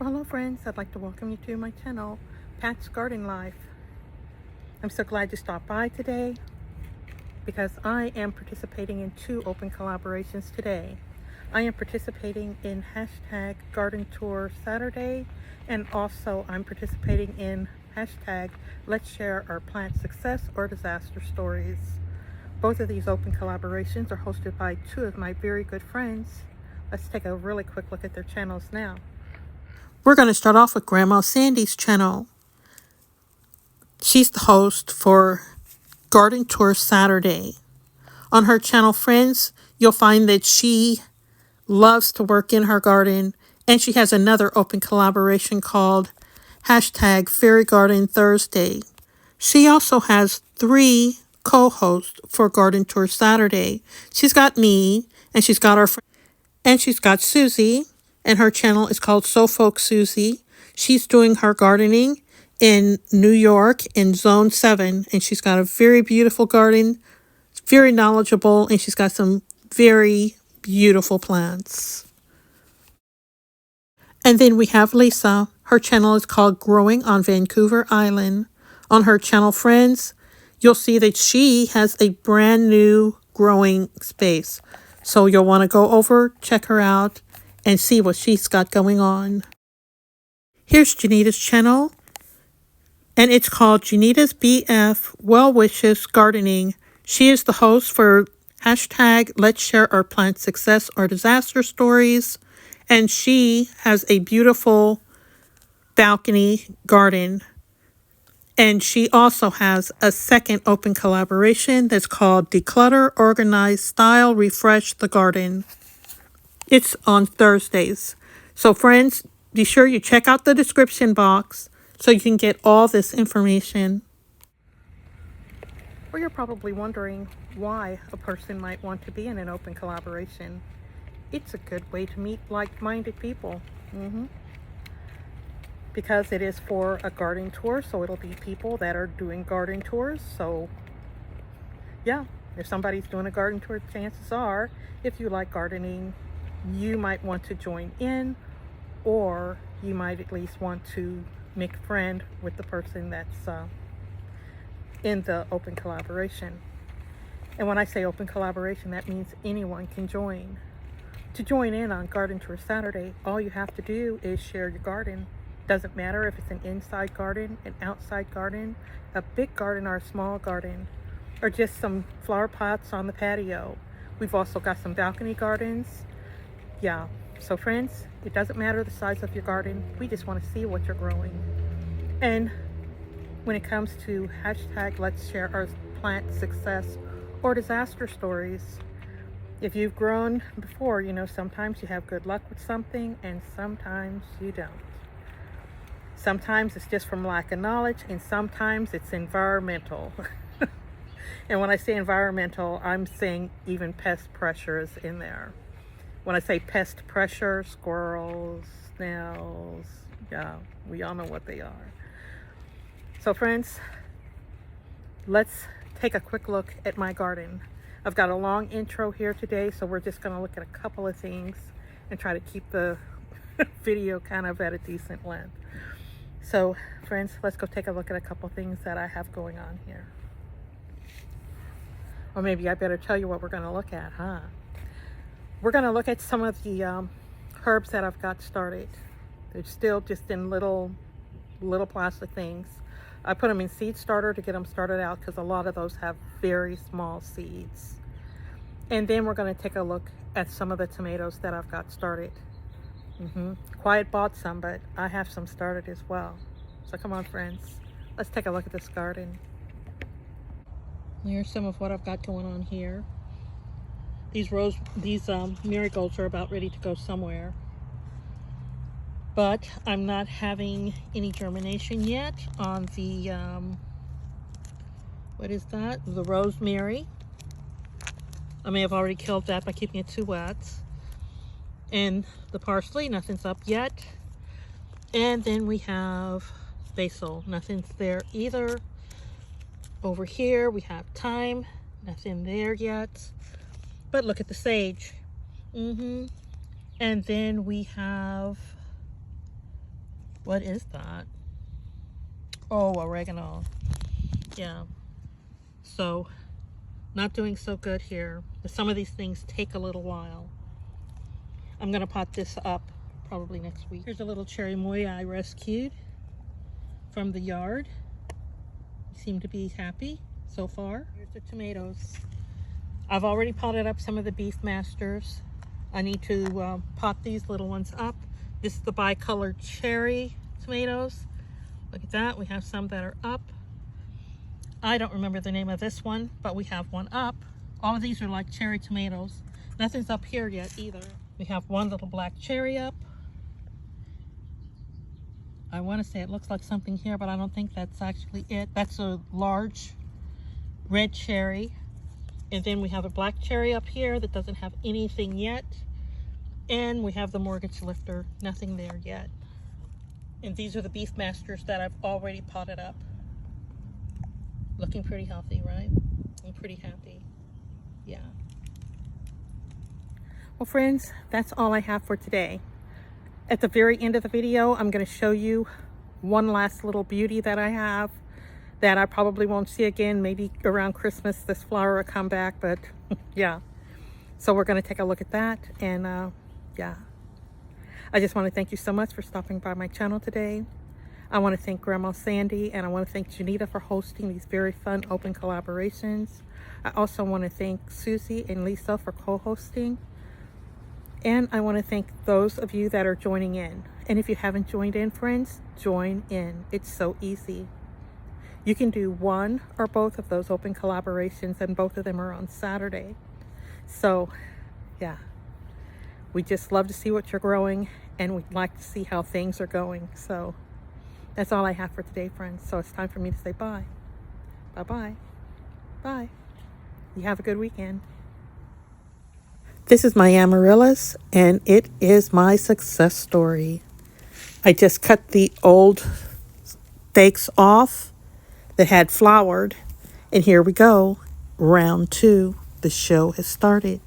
Well, hello friends, I'd like to welcome you to my channel, Pat's Garden Life. I'm so glad you stopped by today because I am participating in 2 open collaborations today. I am participating in hashtag Garden Tour Saturday, and also I'm participating in hashtag Let's Share Our Plant Success or Disaster Stories. Both of these open collaborations are hosted by 2 of my very good friends. Let's take a really quick look at their channels now. We're going to start off with Grandma Sandy's channel. She's the host for Garden Tour Saturday. On her channel, friends, you'll find that she loves to work in her garden, and she has another open collaboration called hashtag Fairy Garden Thursday. She also has 3 co-hosts for Garden Tour Saturday. She's got me, and she's got our friend, and she's got Susie, and her channel is called So Folk Susie. She's doing her gardening in New York in Zone 7, and she's got a very beautiful garden, very knowledgeable, and she's got some very beautiful plants. And then we have Lisa. Her channel is called Growing on Vancouver Island. On her channel, friends, you'll see that she has a brand new growing space. So you'll want to go over, check her out, and see what she's got going on. Here's Janita's channel, and it's called Janita's BF Well Wishes Gardening. She is the host for hashtag Let's Share Our Plant Success or Disaster Stories, and she has a beautiful balcony garden. And she also has a second open collaboration that's called Declutter, Organize, Style, Refresh the Garden. It's on Thursdays. So friends, be sure you check out the description box so you can get all this information. Or you're probably wondering why a person might want to be in an open collaboration. It's a good way to meet like-minded people. Because it is for a garden tour, so it'll be people that are doing garden tours. So yeah, if somebody's doing a garden tour, chances are, if you like gardening, you might want to join in, or you might at least want to make a friend with the person that's in the open collaboration. And when I say open collaboration, that means anyone can join. To join in on Garden Tour Saturday, all you have to do is share your garden. Doesn't matter if it's an inside garden, an outside garden, a big garden or a small garden, or just some flower pots on the patio. We've also got some balcony gardens. Yeah, so friends, it doesn't matter the size of your garden. We just want to see what you're growing. And when it comes to hashtag Let's Share Our Plant Success or Disaster Stories, if you've grown before, you know sometimes you have good luck with something and sometimes you don't. Sometimes it's just from lack of knowledge, and sometimes it's environmental. And when I say environmental, I'm saying even pest pressure is in there. When I say pest pressure, squirrels, snails, yeah, we all know what they are. So friends, let's take a quick look at my garden. I've got a long intro here today, so we're just going to look at a couple of things and try to keep the video kind of at a decent length. So friends, let's go take a look at a couple things that I have going on here. Or maybe I better tell you what we're going to look at, huh? We're going to look at some of the herbs that I've got started. They're still just in little plastic things. I put them in seed starter to get them started out because a lot of those have very small seeds. And then we're going to take a look at some of the tomatoes that I've got started. Quiet bought some, but I have some started as well. So come on friends, let's take a look at this garden. Here's some of what I've got going on here. These marigolds are about ready to go somewhere, but I'm not having any germination yet on the what is that? The rosemary. I may have already killed that by keeping it too wet. And the parsley, nothing's up yet. And then we have basil, nothing's there either. Over here we have thyme, nothing there yet. But look at the sage. And then we have What is that? Oh, oregano. Yeah. So, not doing so good here. Some of these things take a little while. I'm going to pot this up probably next week. Here's a little cherry moya I rescued from the yard. You seem to be happy so far. Here's the tomatoes. I've already potted up some of the beef masters. I need to pot these little ones up. This is the bicolored cherry tomatoes. Look at that. We have some that are up. I don't remember the name of this one, but we have one up. All of these are like cherry tomatoes. Nothing's up here yet either. We have one little black cherry up. I want to say it looks like something here, but I don't think that's actually it. That's a large red cherry. And then we have a black cherry up here that doesn't have anything yet. And we have the mortgage lifter, nothing there yet. And these are the beef masters that I've already potted up. Looking pretty healthy, right? I'm pretty happy. Yeah. Well, friends, that's all I have for today. At the very end of the video, I'm going to show you one last little beauty that I have that I probably won't see again. Maybe around Christmas this flower will come back, but yeah. So we're going to take a look at that, and yeah. I just want to thank you so much for stopping by my channel today. I want to thank Grandma Sandy, and I want to thank Janita for hosting these very fun open collaborations. I also want to thank Susie and Lisa for co-hosting. And I want to thank those of you that are joining in. And if you haven't joined in, friends, join in. It's so easy. You can do one or both of those open collaborations, and both of them are on Saturday. So, yeah. We just love to see what you're growing, and we'd like to see how things are going. So, that's all I have for today, friends. So it's time for me to say bye. Bye-bye. Bye. You have a good weekend. This is my amaryllis, and it is my success story. I just cut the old stakes off that had flowered, and here we go. Round 2. The show has started.